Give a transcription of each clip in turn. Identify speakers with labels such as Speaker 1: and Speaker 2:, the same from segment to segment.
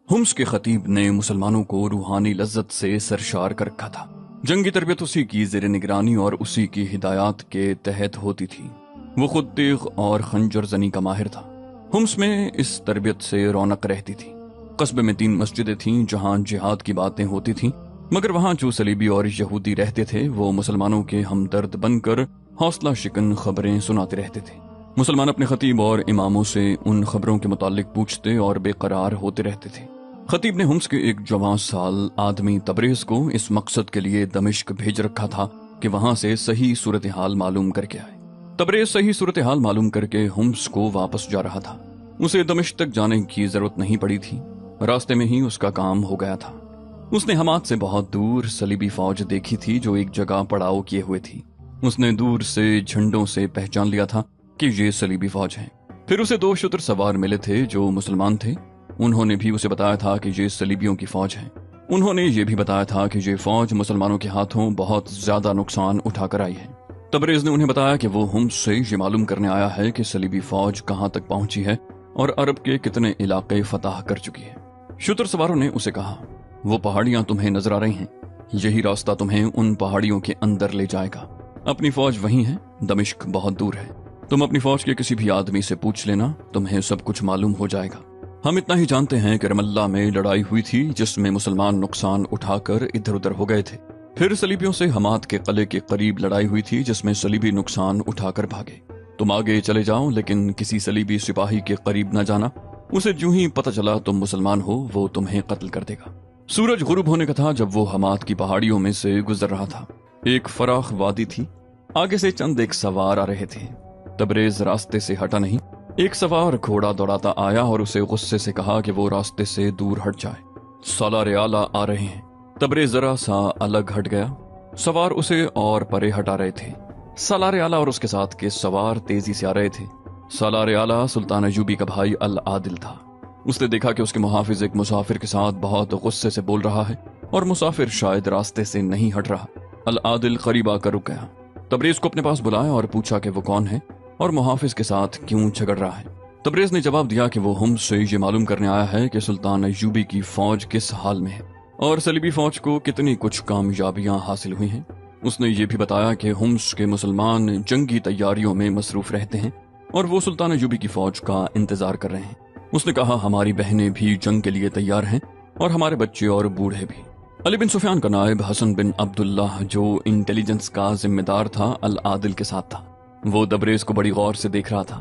Speaker 1: हुम्स के खतीब ने मुसलमानों को रूहानी लज्जत से सरशार कर रखा था। जंगी तरबियत उसी की ज़ेर निगरानी और उसी की हिदायत के तहत होती थी। वो खुद तीग और खंजर जनी का माहिर था। हुम्स में इस तरबियत से रौनक रहती थी। कस्बे में 3 मस्जिदें थीं जहां जिहाद की बातें होती थीं, मगर वहां जो सलीबी और यहूदी रहते थे वो मुसलमानों के हमदर्द बनकर हौसला शिकन खबरें सुनाते रहते थे। मुसलमान अपने खतीब और इमामों से उन खबरों के मुतालिक पूछते और बेकरार होते रहते थे। खतीब ने हुम्स के एक जवान साल आदमी तबरेज को इस मकसद के लिए दमिश्क भेज रखा था कि वहां से सही सूरत हाल मालूम करके आए। तबरेज सही सूरत हाल मालूम करके हुम्स को वापस जा रहा था। उसे दमिश्क तक जाने की जरूरत नहीं पड़ी थी, रास्ते में ही उसका काम हो गया था। उसने हमाद से बहुत दूर सलीबी फौज देखी थी जो एक जगह पड़ाव किए हुए थी। उसने दूर से झंडों से पहचान लिया था कि ये सलीबी फौज है। फिर उसे 2 शुतर सवार मिले थे जो मुसलमान थे। उन्होंने भी उसे बताया था कि ये सलीबियों की फौज है। उन्होंने ये भी बताया था कि ये फौज मुसलमानों के हाथों बहुत ज्यादा नुकसान उठाकर आई है। तबरेज ने उन्हें बताया कि वो हुम्स से ये मालूम करने आया है कि सलीबी फौज कहां तक पहुंची है और अरब के कितने इलाके फतह कर चुकी है। शुतर सवारों ने उसे कहा, वो पहाड़ियां तुम्हें नजर आ रही हैं, यही रास्ता तुम्हें उन पहाड़ियों के अंदर ले जाएगा। अपनी फौज वहीं है, दमिश्क बहुत दूर है। तुम अपनी फौज के किसी भी आदमी से पूछ लेना, तुम्हें सब कुछ मालूम हो जाएगा। हम इतना ही जानते हैं कि रमल्ला में लड़ाई हुई थी जिसमें मुसलमान नुकसान उठाकर इधर उधर हो गए थे। फिर सलीबियों से हमाद के किले के करीब लड़ाई हुई थी जिसमें सलीबी नुकसान उठाकर भागे। तुम आगे चले जाओ लेकिन किसी सलीबी सिपाही के करीब न जाना। उसे यूं ही पता चला तुम मुसलमान हो वो तुम्हें कत्ल कर देगा। सूरज गुरूब होने का था जब वो हमाद की पहाड़ियों में से गुजर रहा था। एक फराख वादी थी, आगे से चंद एक सवार आ रहे थे। तबरेज रास्ते से हटा नहीं। एक सवार घोड़ा दौड़ाता आया और उसे गुस्से से कहा कि वो रास्ते से दूर हट जाए। सालार आला आ रहे हैं। तबरेज जरा सा अलग हट गया। सवार उसे और परे हटा रहे थे। सालार आला और उसके साथ के सवार तेजी से आ रहे थे। सालार आला सुल्तान अयूबी का भाई अल आदिल था। उसने देखा कि उसके मुहाफिज एक मुसाफिर के साथ बहुत गुस्से से बोल रहा है और मुसाफिर शायद रास्ते से नहीं हट रहा। अल आदिल करीब आकर रुक गया। तबरेज को अपने पास बुलाया और पूछा कि वो कौन है और मुहाफिज के साथ क्यों झगड़ रहा है। तबरेज ने जवाब दिया कि वो हुम्स से ये मालूम करने आया है कि सुल्तान अयूबी की फौज किस हाल में है और सलीबी फौज को कितनी कुछ कामयाबियां हासिल हुई हैं। उसने ये भी बताया कि हुम्स के मुसलमान जंगी तैयारियों में मसरूफ रहते हैं और वो सुल्तान अयूबी की फौज का इंतजार कर रहे हैं। उसने कहा, हमारी बहनें भी जंग के लिए तैयार हैं और हमारे बच्चे और बूढ़े भी। अली बिन सुफियान का नायब हसन बिन अब्दुल्लाह जो इंटेलिजेंस का जिम्मेदार था अल आदिल के साथ था। वो तबरेज को बड़ी गौर से देख रहा था।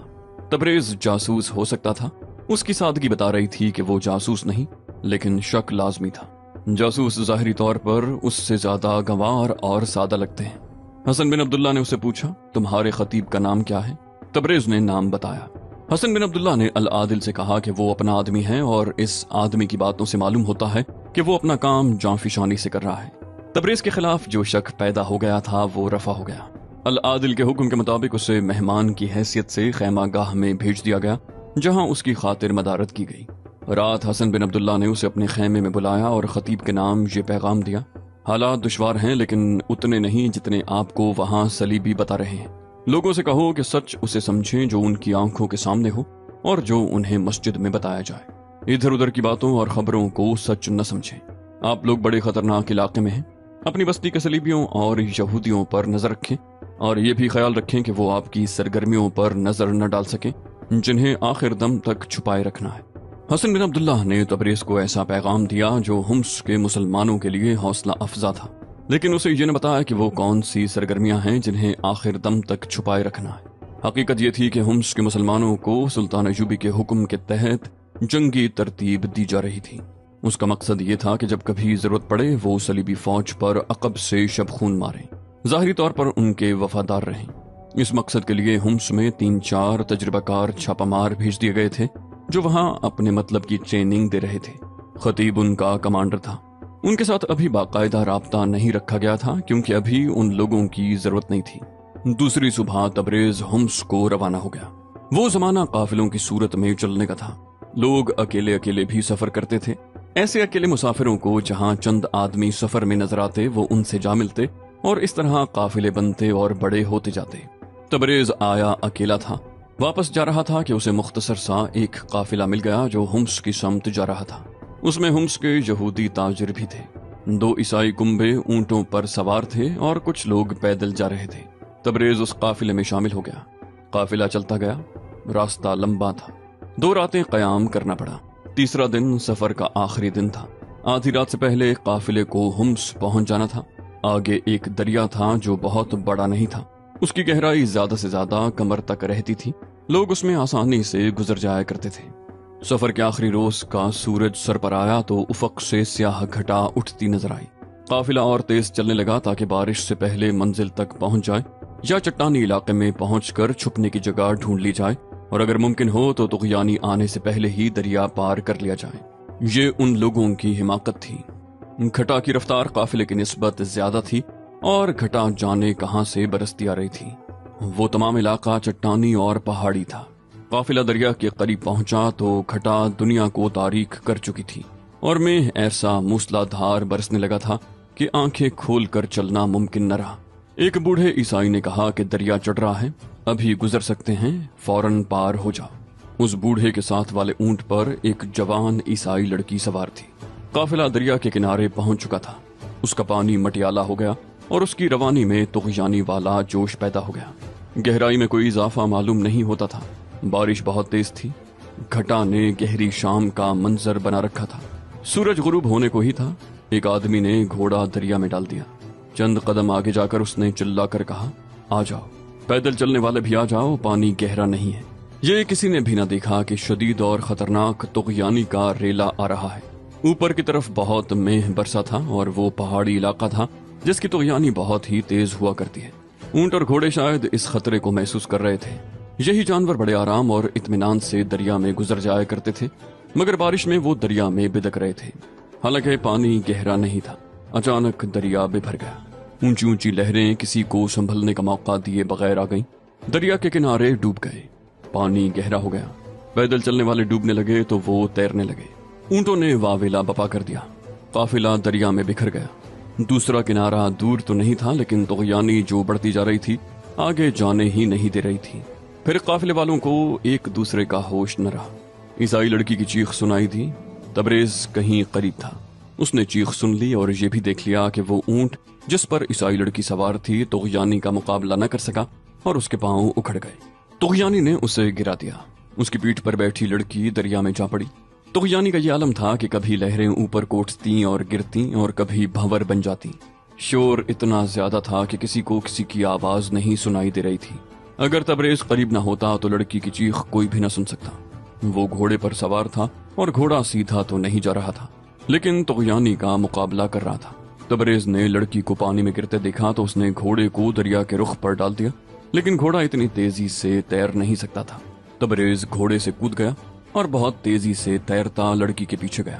Speaker 1: तबरेज जासूस हो सकता था। उसकी सादगी बता रही थी कि वो जासूस नहीं, लेकिन शक लाजमी था। जासूस जाहिरी तौर पर उससे ज्यादा गंवार और सादा लगते हैं। हसन बिन अब्दुल्ला ने उसे पूछा, तुम्हारे खतीब का नाम क्या है? तबरेज ने नाम बताया। हसन बिन अब्दुल्ला ने अल आदिल से कहा कि वो अपना आदमी है और इस आदमी की बातों से मालूम होता है कि वो अपना काम जांफिशानी से कर रहा है। तबरेज के खिलाफ जो शक पैदा हो गया था वो रफा हो गया। अल आदिल के हुक्म के मुताबिक उसे मेहमान की हैसियत से खैमागाह में भेज दिया गया जहां उसकी खातिर मदारत की गई। रात हसन बिन अब्दुल्ला ने उसे अपने खैमे में बुलाया और खतीब के नाम ये पैगाम दिया, हालात दुश्वार हैं लेकिन उतने नहीं जितने आपको वहां सलीबी बता रहे हैं। लोगों से कहो कि सच उसे समझें जो उनकी आंखों के सामने हो और जो उन्हें मस्जिद में बताया जाए। इधर उधर की बातों और खबरों को सच न समझें। आप लोग बड़े खतरनाक इलाके में हैं। अपनी बस्ती के सलीबियों और यहूदियों पर नजर रखें और ये भी ख्याल रखें कि वो आपकी सरगर्मियों पर नजर न डाल सके जिन्हें आखिर दम तक छुपाए रखना है। हसन बिन अब्दुल्लाह ने तबरेज को ऐसा पैगाम दिया जो हुम्स के मुसलमानों के लिए हौसला अफजा था, लेकिन उसे ये न बताया कि वो कौन सी सरगर्मियां हैं जिन्हें आखिर दम तक छुपाए रखना है। हकीकत ये थी कि हुम्स के मुसलमानों को सुल्तान अयूबी के हुक्म के तहत जंगी तरतीब दी जा रही थी। उसका मकसद ये था कि जब कभी जरूरत पड़े वो सलीबी फौज पर अकब से शबखून मारे, जाहिरी तौर पर उनके वफादार रहें। इस मकसद के लिए हुम्स में 3-4 तजुर्बाकार छापामार भेज दिए गए थे जो वहां अपने मतलब की ट्रेनिंग दे रहे थे। खतीब उनका कमांडर था। उनके साथ अभी बाकायदा राब्ता नहीं रखा गया था क्योंकि अभी उन लोगों की जरूरत नहीं थी। दूसरी सुबह तबरेज हुम्स को रवाना हो गया। वो जमाना काफिलों की सूरत में चलने का था। लोग अकेले अकेले भी सफर करते थे। ऐसे अकेले मुसाफिरों को जहां चंद आदमी सफर में नजर आते वो उनसे जा मिलते और इस तरह काफिले बनते और बड़े होते जाते। तबरेज आया अकेला था। वापस जा रहा था कि उसे मुख्तसर सा एक काफिला मिल गया जो हुम्स की समत जा रहा था। اس میں ہمس کے یہودی تاجر بھی تھے، 2 عیسائی کنبے اونٹوں پر سوار تھے اور کچھ لوگ پیدل جا رہے تھے۔ تبریز اس قافلے میں شامل ہو گیا۔ قافلہ چلتا گیا، راستہ لمبا تھا، 2 راتیں قیام کرنا پڑا۔ تیسرا دن سفر کا آخری دن تھا۔ آدھی رات سے پہلے قافلے کو ہمس پہنچ جانا تھا۔ آگے ایک دریا تھا جو بہت بڑا نہیں تھا، اس کی گہرائی زیادہ سے زیادہ کمر تک رہتی تھی، لوگ اس میں آسانی سے گزر جایا کرتے تھے۔ سفر کے آخری روز کا سورج سر پر آیا تو افق سے سیاہ گھٹا اٹھتی نظر آئی۔ قافلہ اور تیز چلنے لگا تاکہ بارش سے پہلے منزل تک پہنچ جائے یا چٹانی علاقے میں پہنچ کر چھپنے کی جگہ ڈھونڈ لی جائے، اور اگر ممکن ہو تو طغیانی آنے سے پہلے ہی دریا پار کر لیا جائے۔ یہ ان لوگوں کی حماقت تھی۔ گھٹا کی رفتار قافلے کی نسبت زیادہ تھی اور گھٹا جانے کہاں سے برستی آ رہی تھی۔ وہ تمام علاقہ چٹانی اور پہاڑی تھا۔ قافلہ دریا کے قریب پہنچا تو گھٹا دنیا کو تاریک کر چکی تھی اور میں ایسا موسلا دھار برسنے لگا تھا کہ آنکھیں کھول کر چلنا ممکن نہ رہا۔ ایک بوڑھے عیسائی نے کہا کہ دریا چڑھ رہا ہے، ابھی گزر سکتے ہیں، فوراً پار ہو جاؤ۔ اس بوڑھے کے ساتھ والے اونٹ پر ایک جوان عیسائی لڑکی سوار تھی۔ قافلہ دریا کے کنارے پہنچ چکا تھا، اس کا پانی مٹیالہ ہو گیا اور اس کی روانی میں طغیانی والا جوش پیدا ہو گیا۔ گہرائی میں کوئی اضافہ معلوم نہیں ہوتا تھا، بارش بہت تیز تھی، گھٹا نے گہری شام کا منظر بنا رکھا تھا۔ سورج غروب ہونے کو ہی تھا، ایک آدمی نے گھوڑا دریا میں ڈال دیا۔ چند قدم آگے جا کر اس نے چلا کر کہا، آ جاؤ، پیدل چلنے والے بھی آ جاؤ، پانی گہرا نہیں ہے۔ یہ کسی نے بھی نہ دیکھا کہ شدید اور خطرناک طغیانی کا ریلا آ رہا ہے۔ اوپر کی طرف بہت مہ برسا تھا اور وہ پہاڑی علاقہ تھا جس کی طغیانی بہت ہی تیز ہوا کرتی ہے۔ اونٹ اور گھوڑے شاید اس خطرے کو محسوس کر رہے تھے۔ یہی جانور بڑے آرام اور اطمینان سے دریا میں گزر جایا کرتے تھے، مگر بارش میں وہ دریا میں بدک رہے تھے۔ حالانکہ پانی گہرا نہیں تھا، اچانک دریا بے بھر گیا۔ اونچی اونچی لہریں کسی کو سنبھلنے کا موقع دیے بغیر آ گئیں۔ دریا کے کنارے ڈوب گئے، پانی گہرا ہو گیا۔ پیدل چلنے والے ڈوبنے لگے تو وہ تیرنے لگے۔ اونٹوں نے واویلا بپا کر دیا، قافلہ دریا میں بکھر گیا۔ دوسرا کنارہ دور تو نہیں تھا، لیکن طغیانی جو بڑھتی جا رہی تھی آگے جانے ہی نہیں دے رہی تھی۔ پھر قافلے والوں کو ایک دوسرے کا ہوش نہ رہا۔ عیسائی لڑکی کی چیخ سنائی دی۔ تبریز کہیں قریب تھا، اس نے چیخ سن لی اور یہ بھی دیکھ لیا کہ وہ اونٹ جس پر عیسائی لڑکی سوار تھی طغیانی کا مقابلہ نہ کر سکا اور اس کے پاؤں اکھڑ گئے۔ طغیانی نے اسے گرا دیا، اس کی پیٹھ پر بیٹھی لڑکی دریا میں جا پڑی۔ طغیانی کا یہ عالم تھا کہ کبھی لہریں اوپر کوٹتی اور گرتی اور کبھی بھنور بن جاتی۔ شور اتنا زیادہ تھا کہ کسی کو کسی کی آواز نہیں سنائی دے رہی تھی۔ اگر تبریز قریب نہ ہوتا تو لڑکی کی چیخ کوئی بھی نہ سن سکتا۔ وہ گھوڑے پر سوار تھا اور گھوڑا سیدھا تو نہیں جا رہا تھا، لیکن طغیانی کا مقابلہ کر رہا تھا۔ تبریز نے لڑکی کو پانی میں گرتے دیکھا تو اس نے گھوڑے کو دریا کے رخ پر ڈال دیا، لیکن گھوڑا اتنی تیزی سے تیر نہیں سکتا تھا۔ تبریز گھوڑے سے کود گیا اور بہت تیزی سے تیرتا لڑکی کے پیچھے گیا۔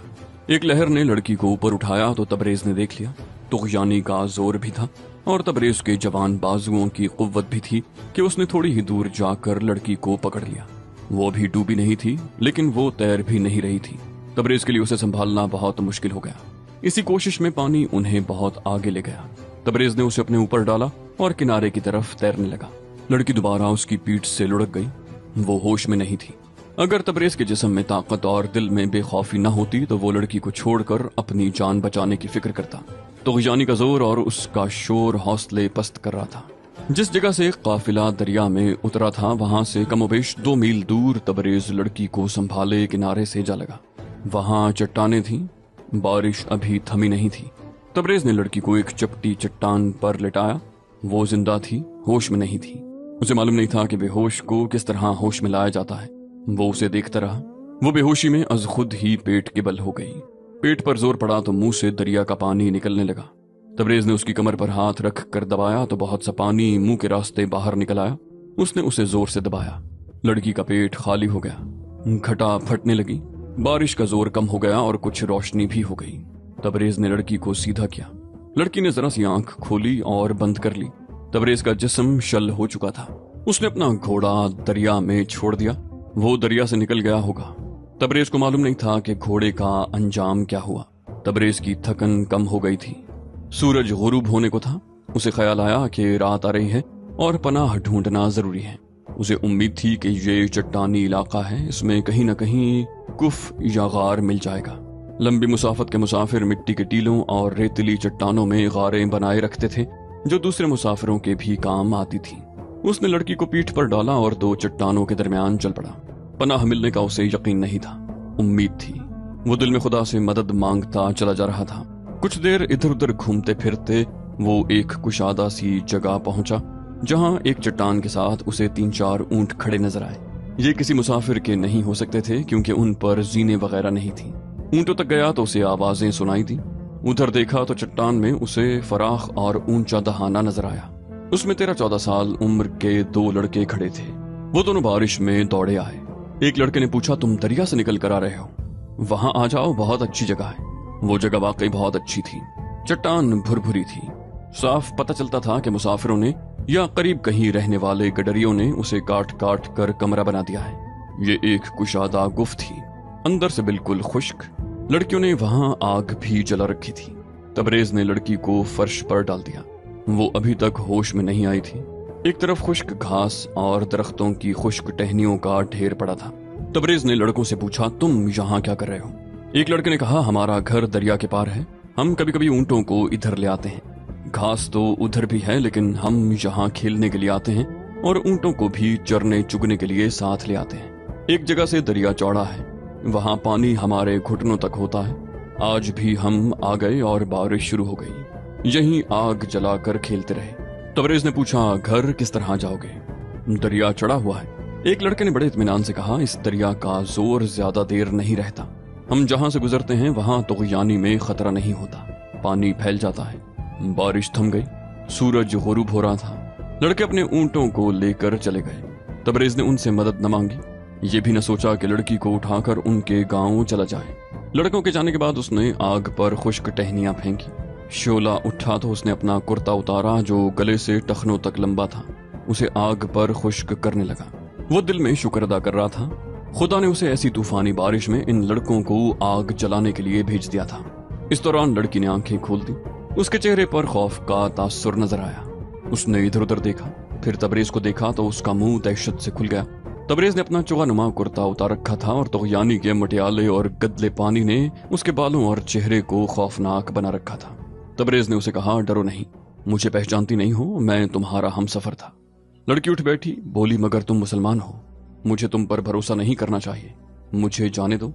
Speaker 1: ایک لہر نے لڑکی کو اوپر اٹھایا تو تبریز نے دیکھ لیا، طغیانی کا زور بھی تھا اور تبریز کے جوان بازوؤں کی قوت بھی تھی کہ اس نے تھوڑی ہی دور جا کر لڑکی کو پکڑ لیا۔ وہ بھی ڈوبی نہیں تھی، لیکن وہ تیر بھی نہیں رہی تھی۔ تبریز کے لیے اسے سنبھالنا بہت مشکل ہو گیا۔ اسی کوشش میں پانی انہیں بہت آگے لے گیا۔ تبریز نے اسے اپنے اوپر ڈالا اور کنارے کی طرف تیرنے لگا۔ لڑکی دوبارہ اس کی پیٹھ سے لڑک گئی، وہ ہوش میں نہیں تھی۔ اگر تبریز کے جسم میں طاقت اور دل میں بے خوفی نہ ہوتی تو وہ لڑکی کو چھوڑ کر اپنی جان بچانے کی فکر کرتا۔ طغیانی کا زور اور اس کا شور حوصلے پست کر رہا تھا۔ جس جگہ سے قافلہ دریا میں اترا تھا وہاں سے کم و بیش 2 میل دور تبریز لڑکی کو سنبھالے کنارے سے جا لگا۔ وہاں چٹانیں تھیں، بارش ابھی تھمی نہیں تھی۔ تبریز نے لڑکی کو ایک چپٹی چٹان پر لٹایا۔ وہ زندہ تھی، ہوش میں نہیں تھی۔ اسے معلوم نہیں تھا کہ بے ہوش کو کس طرح ہوش میں لایا جاتا ہے۔ وہ اسے دیکھتا رہا۔ وہ بے ہوشی میں از خود ہی پیٹ کے بل ہو گئی۔ پیٹ پر زور پڑا تو منہ سے دریا کا پانی نکلنے لگا۔ تبریز نے اس کی کمر پر ہاتھ رکھ کر دبایا تو بہت سا پانی منہ کے راستے باہر نکل آیا۔ اس نے اسے زور سے دبایا، لڑکی کا پیٹ خالی ہو گیا۔ گھٹا پھٹنے لگی، بارش کا زور کم ہو گیا اور کچھ روشنی بھی ہو گئی۔ تبریز نے لڑکی کو سیدھا کیا۔ لڑکی نے ذرا سی آنکھ کھولی اور بند کر لی۔ تبریز کا جسم شل ہو چکا تھا۔ اس نے اپنا گھوڑا دریا میں چھوڑ دیا، وہ دریا سے نکل گیا ہوگا۔ تبریز کو معلوم نہیں تھا کہ گھوڑے کا انجام کیا ہوا۔ تبریز کی تھکن کم ہو گئی تھی، سورج غروب ہونے کو تھا۔ اسے خیال آیا کہ رات آ رہی ہے اور پناہ ڈھونڈنا ضروری ہے۔ اسے امید تھی کہ یہ چٹانی علاقہ ہے، اس میں کہیں نہ کہیں کف یا غار مل جائے گا۔ लंबी मुसाफत के मुसाफिर मिट्टी के टीलों और रेतीली चट्टानों में गारें बनाए रखते थे जो दूसरे मुसाफिरों के भी काम आती थी। उसने लड़की को पीठ पर डाला और दो चट्टानों के दरमियान चल पड़ा। पनाह मिलने का उसे यकीन नहीं था, उम्मीद थी। वो दिल में खुदा से मदद मांगता चला जा रहा था। कुछ देर इधर उधर घूमते फिरते वो एक कुशादा सी जगह पहुंचा जहां एक चट्टान के साथ उसे 3-4 ऊंट खड़े नजर आए। ये किसी मुसाफिर के नहीं हो सकते थे क्योंकि उन पर जीने वगैरह नहीं थी। ऊंटों तक गया तो उसे आवाजें सुनाई दी। उधर देखा तो चट्टान में उसे फराख और ऊंचा दहाना नजर आया। उसमें 13-14 साल उम्र के 2 लड़के खड़े थे। वो दोनों बारिश में दौड़े आए। एक लड़के ने पूछा, तुम दरिया से निकल कर आ रहे हो? वहां आ जाओ, बहुत अच्छी जगह है। वो जगह वाकई बहुत अच्छी थी। चट्टान भुरभुरी थी। साफ पता चलता था कि मुसाफिरों ने या करीब कहीं रहने वाले गडरियों ने उसे काट काट कर कमरा बना दिया है। ये एक कुशादा गुफ्त थी, अंदर से बिल्कुल खुश्क। लड़कियों ने वहां आग भी जला रखी थी। तबरेज ने लड़की को फर्श पर डाल दिया। वो अभी तक होश में नहीं आई थी। एक तरफ खुश्क घास और दरख्तों की खुश्क टहनियों का ढेर पड़ा था। तबरेज ने लड़कों से पूछा, तुम यहाँ क्या कर रहे हो? एक लड़के ने कहा, हमारा घर दरिया के पार है, हम कभी कभी ऊंटों को इधर ले आते हैं। घास तो उधर भी है लेकिन हम यहाँ खेलने के लिए आते हैं और ऊंटों को भी चरने चुगने के लिए साथ ले आते हैं। एक जगह से दरिया चौड़ा है, वहां पानी हमारे घुटनों तक होता है। आज भी हम आ गए और बारिश शुरू हो गई। यहीं आग जलाकर खेलते रहे। तबरेज ने पूछा, घर किस तरह जाओगे? दरिया चढ़ा हुआ है। एक लड़के ने बड़े इत्मीनान से कहा, इस दरिया का जोर ज्यादा देर नहीं रहता। हम जहां से गुजरते हैं वहां तुग़यानी में खतरा नहीं होता, पानी फैल जाता है। बारिश थम गई, सूरज गुरूब हो रहा था। लड़के अपने ऊंटों को लेकर चले गए। तबरेज ने उनसे मदद न मांगी, ये भी न सोचा कि लड़की को उठाकर उनके गांव चला जाए। लड़कों के जाने के बाद उसने आग पर खुश्क टहनियां फेंकी। शोला उठा तो उसने अपना कुर्ता उतारा जो गले से टखनों तक लंबा था, उसे आग पर खुश्क करने लगा। वो दिल में शुक्र अदा कर रहा था, खुदा ने उसे ऐसी तूफानी बारिश में इन लड़कों को आग जलाने के लिए भेज दिया था। इस दौरान लड़की ने आंखें खोल दी। उसके चेहरे पर खौफ का तासुर नजर आया। उसने इधर उधर देखा, फिर तबरेज को देखा तो उसका मुंह दहशत से खुल गया। तबरेज ने अपना चौगानुमा कुर्ता उतार रखा था और तुग़यानी के मटियाले और गदले पानी ने उसके बालों और चेहरे को खौफनाक बना रखा था। तबरेज ने उसे कहा, डरो नहीं, मुझे पहचानती नहीं हो, मैं तुम्हारा हमसफर था। लड़की उठ बैठी, बोली, मगर तुम मुसलमान हो, मुझे तुम पर भरोसा नहीं करना चाहिए, मुझे जाने दो।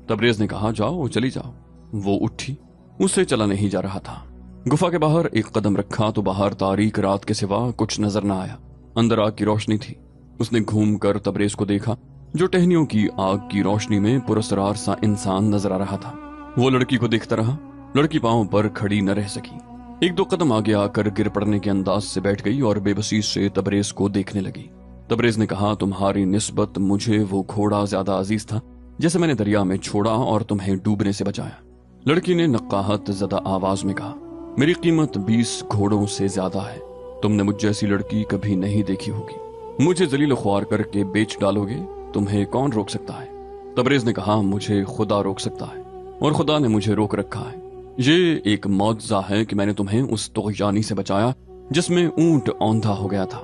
Speaker 1: तबरेज ने कहा, जाओ, चली जाओ। वो उठी, उससे चला नहीं जा रहा था। गुफा के बाहर एक कदम रखा तो बाहर तारीक रात के सिवा कुछ नजर न आया। अंदर आग की रोशनी थी। उसने घूमकर तबरेज को देखा जो टहनियों की आग की रोशनी में पुरस्कार सा इंसान नजर आ रहा था। वो लड़की को देखता रहा। लड़की पांव पर खड़ी न रह सकी। 1-2 कदम आगे आकर गिर पड़ने के अंदाज से बैठ गई और बेबसी से तबरेज को देखने लगी। तबरेज ने कहा, तुम्हारी निस्बत मुझे वो घोड़ा ज्यादा अजीज था जैसे मैंने दरिया में छोड़ा और तुम्हें डूबने से बचाया। लड़की ने नक्काहत ज़दा आवाज में कहा, मेरी कीमत 20 घोड़ों से ज्यादा है। तुमने मुझ जैसी लड़की कभी नहीं देखी होगी। मुझे जलील ख्वार करके बेच डालोगे, तुम्हें कौन रोक सकता है? तबरेज ने कहा, मुझे खुदा रोक सकता है और खुदा ने मुझे रोक रखा है। ये एक मौजज़ा है कि मैंने तुम्हें उस तुग़यानी से बचाया जिसमें ऊंट औंधा हो गया था।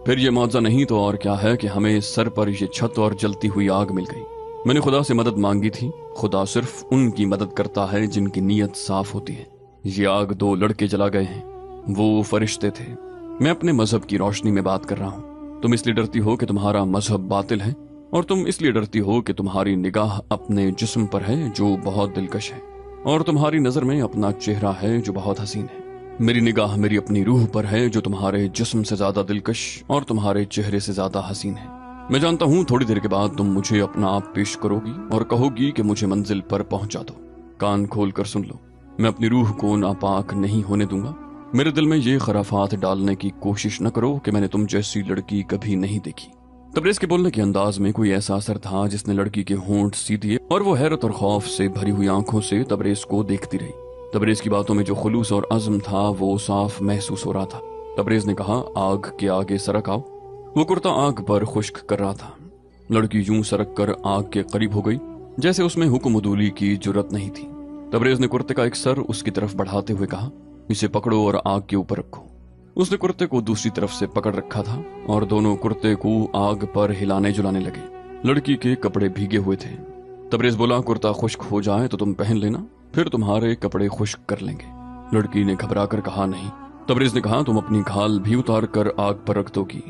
Speaker 1: फिर ये मौजज़ा नहीं तो और क्या है कि हमें सर पर ये छत और जलती हुई आग मिल गई। मैंने खुदा से मदद मांगी थी। खुदा सिर्फ उनकी मदद करता है जिनकी नीयत साफ होती है। ये आग 2 लड़के जला गए हैं, वो फरिश्ते थे। मैं अपने मजहब की रोशनी में बात कर रहा हूँ। तुम इसलिए डरती हो कि तुम्हारा मजहब बातिल है और तुम इसलिए डरती हो कि तुम्हारी निगाह अपने जिस्म पर है जो बहुत दिलकश है और तुम्हारी नजर में अपना चेहरा है जो बहुत हसीन है। मेरी निगाह मेरी अपनी रूह पर है जो तुम्हारे जिस्म से ज्यादा दिलकश और तुम्हारे चेहरे से ज्यादा हसीन है। मैं जानता हूँ थोड़ी देर के बाद तुम मुझे अपना आप पेश करोगी और कहोगी कि मुझे मंजिल पर पहुंचा दो। कान खोल कर सुन लो, मैं अपनी रूह को नापाक नहीं होने दूंगा। मेरे दिल में ये खराफात डालने की कोशिश न करो कि मैंने तुम जैसी लड़की कभी नहीं देखी। तबरेज के बोलने के अंदाज में कोई ऐसा असर था जिसने लड़की के होंठ सी दिए और वो हैरत और खौफ से भरी हुई आंखों से तबरेज को देखती रही। तबरेज की बातों में जो खुलूस और अज़्म था वो साफ महसूस हो रहा था। तबरेज ने कहा, आग के आगे सरक आओ। वो कुर्ता आग पर खुश्क कर रहा था। लड़की यूं सरक कर आग के करीब हो गई जैसे उसमें हुक्म उदूली की जुर्रत नहीं थी। तबरेज ने कुर्ते का एक सर उसकी तरफ बढ़ाते हुए कहा, इसे पकड़ो और आग के ऊपर रखो। उसने कुर्ते को दूसरी तरफ से पकड़ रखा था और दोनों कुर्ते को आग पर हिलाने जुलाने लगे। लड़की के कपड़े भीगे हुए थे। तबरेज बोला, कुर्ता खुश्क हो जाए तो तुम पहन लेना, फिर तुम्हारे कपड़े खुश्क कर लेंगे। लड़की ने घबरा कर कहा, नहीं। तबरेज ने कहा, तुम अपनी घाल भी उतार कर आग पर रख दोगी।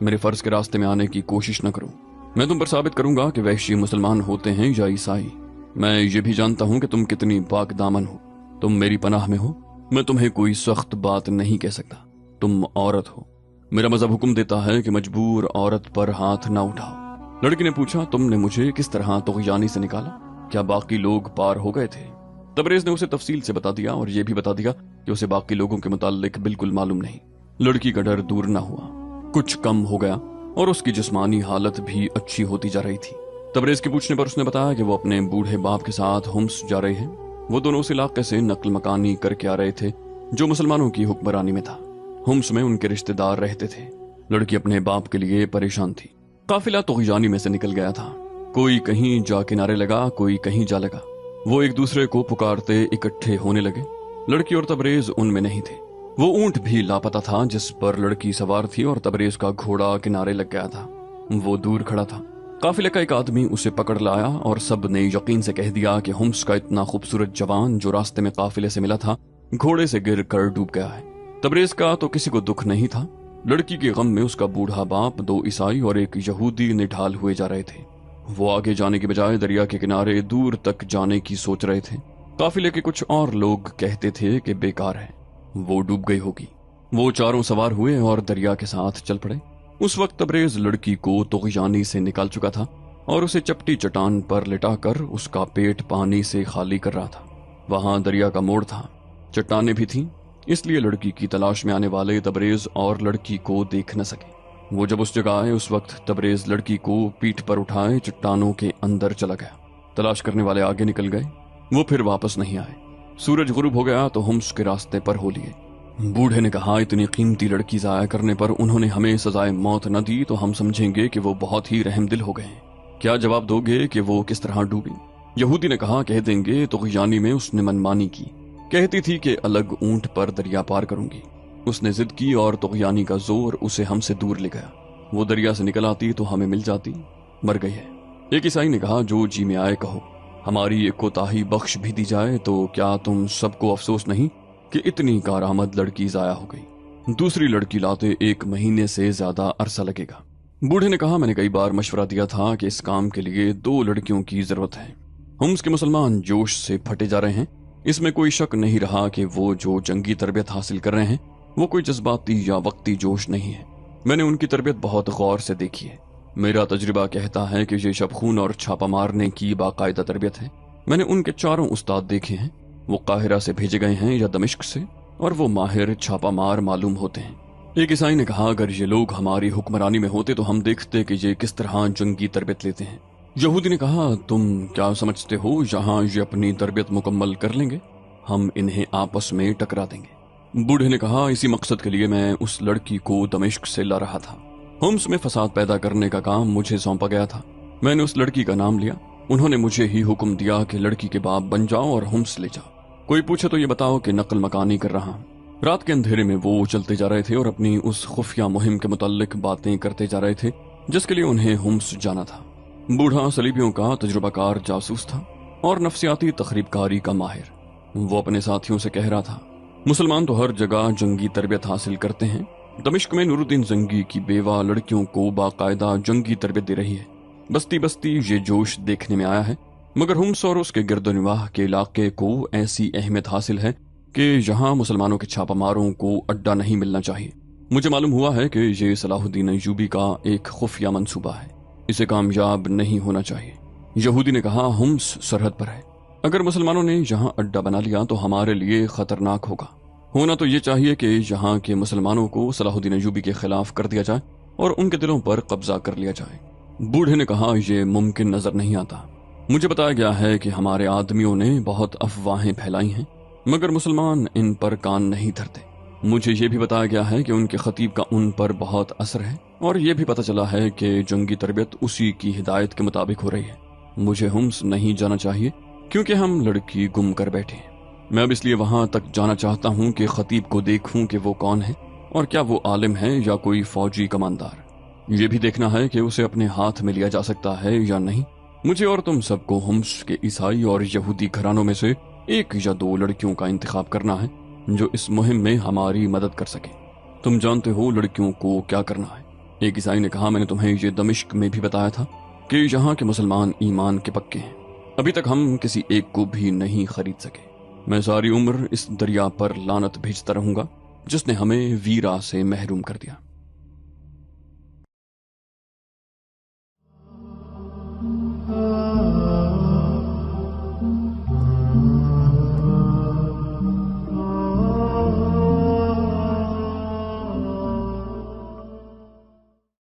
Speaker 1: मेरे फर्ज के रास्ते में आने की कोशिश न करो। मैं तुम पर साबित करूंगा कि वैश्य मुसलमान होते हैं या ईसाई। मैं ये भी जानता हूं कि तुम कितनी पाक दामन हो। तुम मेरी पनाह में हो। मैं तुम्हें कोई सख्त बात नहीं कह सकता। तुम औरत हो। मेरा मजहब हुक्म देता है कि मजबूर औरत पर हाथ ना उठाओ। लड़की ने पूछा, तुमने मुझे किस तरह तुग़यानी से निकाला? क्या बाकी लोग पार हो गए थे? तबरेज ने उसे तफसील से बता दिया और यह भी बता दिया कि उसे बाकी लोगों के मुताल्लिक बिल्कुल मालूम नहीं। लड़की का डर दूर न हुआ, कुछ कम हो गया और उसकी जिस्मानी हालत भी अच्छी होती जा रही थी। तबरेज के पूछने पर उसने बताया कि वो अपने बूढ़े बाप के साथ हुम्स जा रहे हैं। वो दोनों उस इलाके से नकल मकानी करके आ रहे थे जो मुसलमानों की हुक्मरानी में था। हुम्स में उनके रिश्तेदार रहते थे। लड़की अपने बाप के लिए परेशान थी। काफिला तुग़यानी में से निकल गया था। कोई कहीं जा किनारे लगा, कोई कहीं जा लगा। वो एक दूसरे को पुकारते इकट्ठे होने लगे। लड़की और तबरेज उनमें नहीं थे। वो ऊंट भी लापता था जिस पर लड़की सवार थी और तबरेज का घोड़ा किनारे लग गया था। वो दूर खड़ा था। काफिले का एक आदमी उसे पकड़ लाया और सब ने यकीन से कह दिया कि हुम्स का इतना खूबसूरत जवान जो रास्ते में काफिले से मिला था घोड़े से गिर कर डूब गया है। तबरेज का तो किसी को दुख नहीं था। लड़की के गम में उसका बूढ़ा बाप, 2 ईसाई और एक यहूदी निढाल हुए जा रहे थे। वो आगे जाने की बजाय दरिया के किनारे दूर तक जाने की सोच रहे थे। काफिले के कुछ और लोग कहते थे कि बेकार है, वो डूब गई होगी। वो चारों सवार हुए और दरिया के साथ चल पड़े। उस वक्त तबरेज लड़की को तुग़यानी से निकाल चुका था और उसे चपटी चट्टान पर लिटाकर उसका पेट पानी से खाली कर रहा था। वहां दरिया का मोड़ था, चट्टानें भी थीं, इसलिए लड़की की तलाश में आने वाले तबरेज और लड़की को देख न सके। वो जब उस जगह आए उस वक्त तबरेज लड़की को पीठ पर उठाए चट्टानों के अंदर चला गया। तलाश करने वाले आगे निकल गए। वो फिर वापस नहीं आए। सूरज गुरूब हो गया तो हुम्स के रास्ते पर हो लिए। बूढ़े ने कहा, इतनी कीमती लड़की जाया करने पर उन्होंने हमें सजाए मौत न दी तो हम समझेंगे कि वो बहुत ही रहमदिल हो गए हैं। क्या जवाब दोगे कि वो किस तरह डूबी? यहूदी ने कहा, कह देंगे तुग़यानी में उसने मनमानी की। कहती थी कि अलग ऊंट पर दरिया पार करूंगी। उसने जिद की और तुग़यानी का जोर उसे हमसे दूर ले गया। वो दरिया से निकल आती तो हमें मिल जाती। मर गई है। एक ईसाई ने कहा, जो जी में आए कहो। हमारी एक कोताही बख्श भी दी जाए तो क्या तुम सबको अफसोस नहीं कि इतनी कारआमद लड़की जाया हो गई? दूसरी लड़की लाते 1 महीने से ज्यादा अरसा लगेगा। बूढ़े ने कहा, मैंने कई बार मशवरा दिया था कि इस काम के लिए 2 लड़कियों की जरूरत है। हुम्स के मुसलमान जोश से फटे जा रहे हैं। इसमें कोई शक नहीं रहा कि वो जो जंगी तरबियत हासिल कर रहे हैं वो कोई जज्बाती या वक्ती जोश नहीं है। मैंने उनकी तरबियत बहुत गौर से देखी है। मेरा तजुर्बा कहता है कि ये शबखून और छापा मारने की बाकायदा तरबियत है। मैंने उनके 4 उस्ताद देखे हैं। वो काहिरा से भेजे गए हैं या दमिश्क से, और वो माहिर छापा मार मालूम होते हैं। एक ईसाई ने कहा, अगर ये लोग हमारी हुक्मरानी में होते तो हम देखते कि ये किस तरह जंगी तरबियत लेते हैं। यहूदी ने कहा, तुम क्या समझते हो यहाँ ये अपनी तरबियत मुकम्मल कर लेंगे? हम इन्हें आपस में टकरा देंगे। बूढ़े ने कहा, इसी मकसद के लिए मैं उस लड़की को दमिश्क से ला रहा था। हुम्स में फसाद पैदा करने का काम मुझे सौंपा गया था। मैंने उस लड़की का नाम लिया। उन्होंने मुझे ही हुक्म दिया कि लड़की के बाप बन जाओ और हुम्स ले जाओ। कोई पूछे तो ये बताओ कि नकल मकानी कर रहा हूं। रात के अंधेरे में वो चलते जा रहे थे और अपनी उस खुफिया मुहिम के मुताल्लिक बातें करते जा रहे थे जिसके लिए उन्हें हुम्स जाना था। बूढ़ा सलीबियों का तजुर्बाकार जासूस था और नफ्सियाती तखरीबकारी का माहिर। वो अपने साथियों से कह रहा था, मुसलमान तो हर जगह जंगी तरबियत हासिल करते हैं। दमिश्क में नूरुद्दीन जंगी की बेवा लड़कियों को बाकायदा जंगी तरबियत दे रही है। बस्ती बस्ती ये जोश देखने में आया है, मगर हुम्स और उसके गिरदोनिवाह के इलाके को ऐसी अहमियत हासिल है कि यहाँ मुसलमानों के छापामारों को अड्डा नहीं मिलना चाहिए। मुझे मालूम हुआ है कि ये सलाहुद्दीन अय्यूबी का एक खुफिया मंसूबा है। इसे कामयाब नहीं होना चाहिए। यहूदी ने कहा, हुम्स सरहद पर है। अगर मुसलमानों ने यहाँ अड्डा बना लिया तो हमारे लिए खतरनाक होगा। होना तो ये चाहिए कि यहाँ के मुसलमानों को सलाहुद्दीन अय्यूबी के खिलाफ कर दिया जाए और उनके दिलों पर कब्जा कर लिया जाए। बूढ़े ने कहा, यह मुमकिन नजर नहीं आता। मुझे बताया गया है कि हमारे आदमियों ने बहुत अफवाहें फैलाई हैं, मगर मुसलमान इन पर कान नहीं धरते। मुझे ये भी बताया गया है कि उनके खतीब का उन पर बहुत असर है, और ये भी पता चला है कि जंगी तरबियत उसी की हिदायत के मुताबिक हो रही है। मुझे हुम्स नहीं जाना चाहिए क्योंकि हम लड़की गुम कर बैठे हैं। मैं अब इसलिए वहां तक जाना चाहता हूं कि खतीब को देखूं कि वो कौन है और क्या वो आलिम है या कोई फौजी कमांडार। ये भी देखना है कि उसे अपने हाथ में लिया जा सकता है या नहीं। مجھے اور تم سب کو ہمس کے عیسائی اور یہودی گھرانوں میں سے 1 یا 2 لڑکیوں کا انتخاب کرنا ہے جو اس مہم میں ہماری مدد کر سکے۔ تم جانتے ہو لڑکیوں کو کیا کرنا ہے۔ ایک عیسائی نے کہا، میں نے تمہیں یہ دمشق میں بھی بتایا تھا کہ یہاں کے مسلمان ایمان کے پکے ہیں، ابھی تک ہم کسی ایک کو بھی نہیں خرید سکے۔ میں ساری عمر اس دریا پر لعنت بھیجتا رہوں گا جس نے ہمیں ویرا سے محروم کر دیا۔